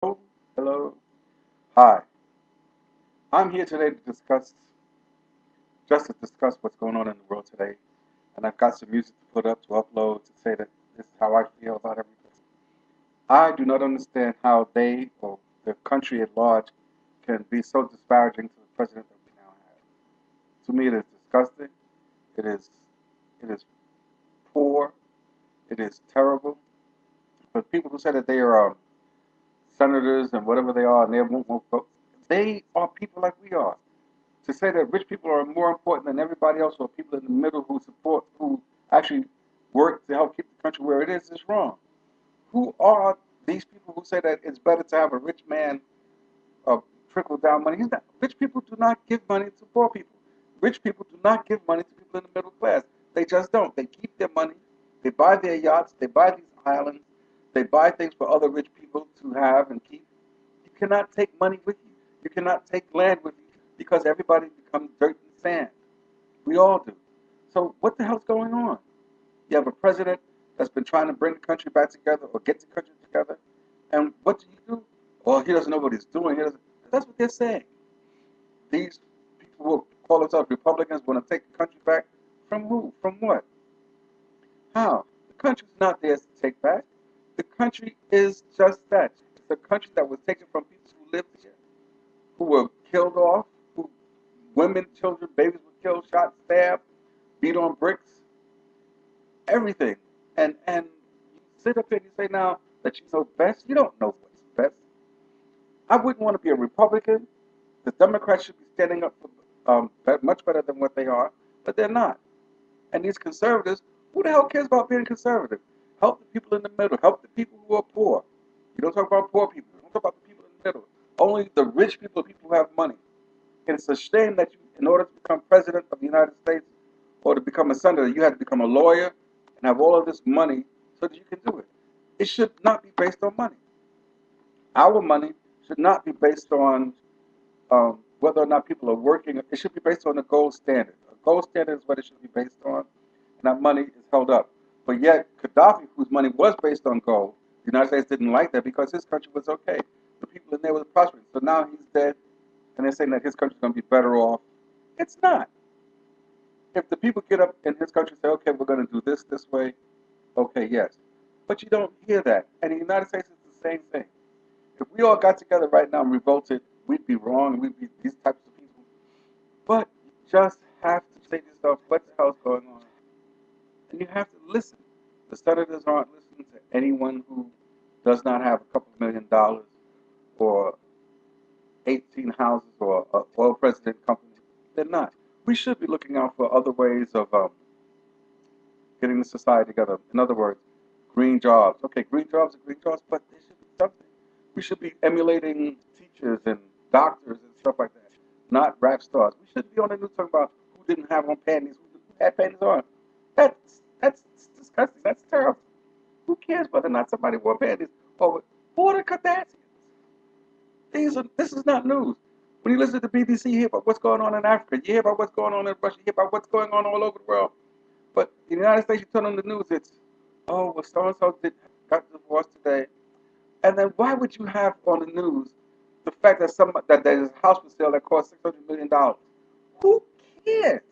Hello. Hi. I'm here today to discuss what's going on in the world today. And I've got some music to put up to upload to say that this is how I feel about everything. I do not understand how they or the country at large can be so disparaging to the president that we now have. To me, it is disgusting. It is, it is poor. It is terrible. But people who say that they are senators and whatever they are, and they won't vote, they are people like we are. To say that rich people are more important than everybody else or people in the middle who actually work to help keep the country where it is wrong. Who are these people who say that it's better to have a rich man trickle down money? Rich people do not give money to poor people. Rich people do not give money to people in the middle class. They just don't. They keep their money. They buy their yachts. They buy these islands. They buy things for other rich people to have and keep. You cannot take money with you. You cannot take land with you because everybody becomes dirt and sand. We all do. So what the hell's going on? You have a president that's been trying to bring the country back together or get the country together, and what do you do? Well, he doesn't know what he's doing. That's what they're saying. These people who call themselves Republicans want to take the country back from who? From what? How? The country's not theirs to take back. The country is just that. It's a country that was taken from people who lived here, who were killed off, who women, children, babies were killed, shot, stabbed, beat on bricks, everything. And you sit up here and you say now that you know best. You don't know what's best. I wouldn't want to be a Republican. The Democrats should be standing up for much better than what they are, but they're not. And these conservatives, who the hell cares about being conservative? Help the people in the middle. Help the people who are poor. You don't talk about poor people. You don't talk about the people in the middle. Only the rich people, people who have money. And it's a shame that you, in order to become president of the United States or to become a senator, you had to become a lawyer and have all of this money so that you can do it. It should not be based on money. Our money should not be based on whether or not people are working. It should be based on a gold standard. A gold standard is what it should be based on, and that money is held up. But yet, Gaddafi, whose money was based on gold, the United States didn't like that because his country was okay. The people in there were prospering. So now he's dead, and they're saying that his country's going to be better off. It's not. If the people get up in his country and say, okay, we're going to do this way, okay, yes. But you don't hear that. And the United States is the same thing. If we all got together right now and revolted, we'd be wrong. We'd be these types of people. But you just have to say to yourself, what the hell's going on? And you have to listen. The senators aren't listening to anyone who does not have a couple of $1 million or 18 houses or an oil president company. They're not. We should be looking out for other ways of getting the society together. In other words, green jobs. Okay, green jobs are green jobs, but there should be something. We should be emulating teachers and doctors and stuff like that, not rap stars. We shouldn't be on the news talking about who didn't have on panties, who had panties on. That's disgusting. That's terrible. Who cares whether or not somebody wore panties? Or who the Kardashians? This is not news. When you listen to the BBC, you hear about what's going on in Africa. You hear about what's going on in Russia. You hear about what's going on all over the world. But in the United States, you turn on the news, it's, oh, well, so and so got divorced today. And then why would you have on the news the fact that there's a house for sale that costs $600 million? Who cares?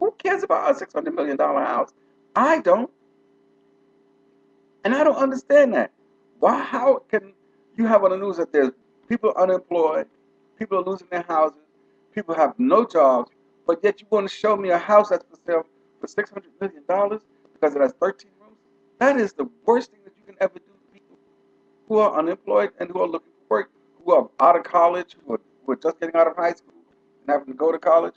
Who cares about a $600 million house? I don't, and I don't understand that. Why? How can you have on the news that there's people unemployed, people are losing their houses, people have no jobs, but yet you want to show me a house that's for sale for $600 million because it has 13 rooms? That is the worst thing that you can ever do to people who are unemployed and who are looking for work, who are out of college, who are just getting out of high school and having to go to college,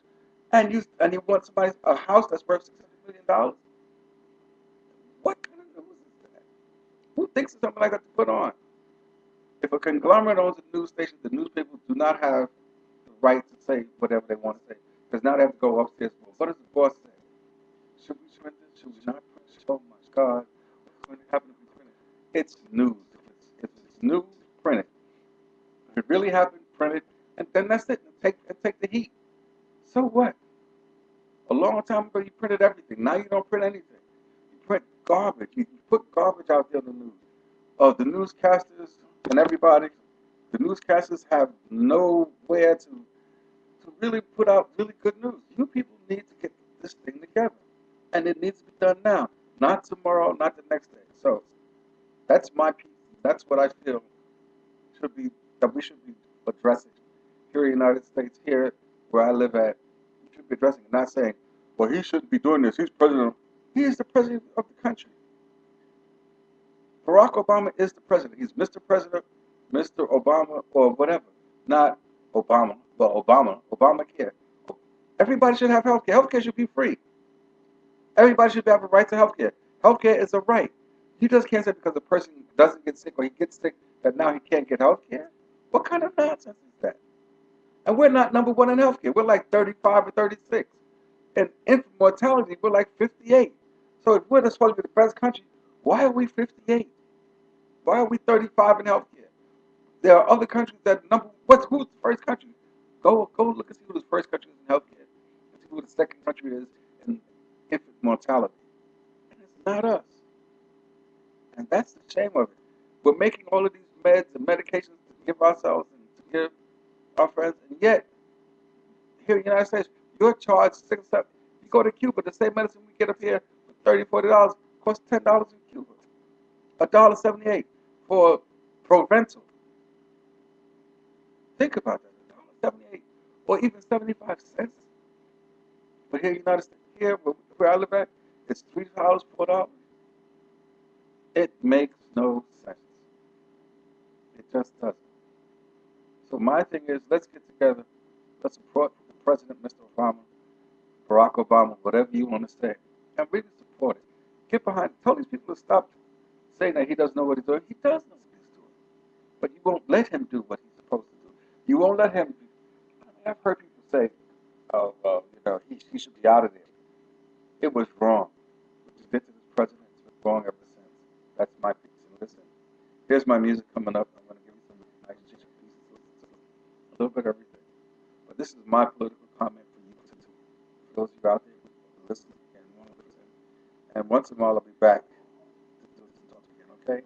and you want somebody a house that's worth $600 million? What kind of news is that? Who thinks of something like that to put on? If a conglomerate owns a news station, the newspapers do not have the right to say whatever they want to say. Because now they have to go upstairs. What does the boss say? Should we print this? Should we not print it? Oh my God. What's going to happen if we print it? It's news. If it's news, print it. If it really happened, print it. And then that's it. And take the heat. So what? A long time ago, you printed everything. Now you don't print anything. You print garbage. You put garbage out there on the news. The newscasters, and everybody, the newscasters have nowhere to really put out really good news. You people need to get this thing together. And it needs to be done now, not tomorrow, not the next day. So that's my piece. That's what I feel should be that we should be addressing here in the United States, here where I live at. We should be addressing it, not saying, well, he shouldn't be doing this. He's president. He is the president of the country. Barack Obama is the president. He's Mr. President, Mr. Obama, or whatever. Not Obama, but Obama, Obamacare. Everybody should have health care. Health care should be free. Everybody should have a right to health care. Health care is a right. You just can't say because a person doesn't get sick or he gets sick that now he can't get health care. What kind of nonsense is that? And we're not number one in health care. We're like 35 or 36. And infant mortality, we're like 58. So if we're supposed to be the best country, why are we 58? Why are we 35 in healthcare? There are other countries that who's the first country? Go look and see who the first country is in healthcare. And see who the second country is in infant mortality. And it's not us. And that's the shame of it. We're making all of these meds and medications to give ourselves and to give our friends, and yet here in the United States, you're charged 6 or 7. You go to Cuba, the same medicine we get up here for $30, $40 costs $10 in Cuba. $1.78 for Proventil. Think about that. $1.78 or even 75 cents. But here in the United States, here where I live at, it's $3, $4. It makes no sense. It just doesn't. So my thing is, let's get together. Let's support the President, Mr. Obama, Barack Obama, whatever you want to say, and really support it. Get behind it. Tell these people to stop saying that he doesn't know what he's doing. He does know what he's doing. But you won't let him do what he's supposed to do. You won't let him. I've heard people say, "Oh, well, he should be out of there." It was wrong. What you did to this president has been wrong ever since. That's my piece. And listen, here's my music coming up. I'm going to give you some nice pieces, a little bit of everything. But this is my political comment for you to do. For those of you out there who listen and want to listen. And once in a while, I'll be back to talk again. Okay?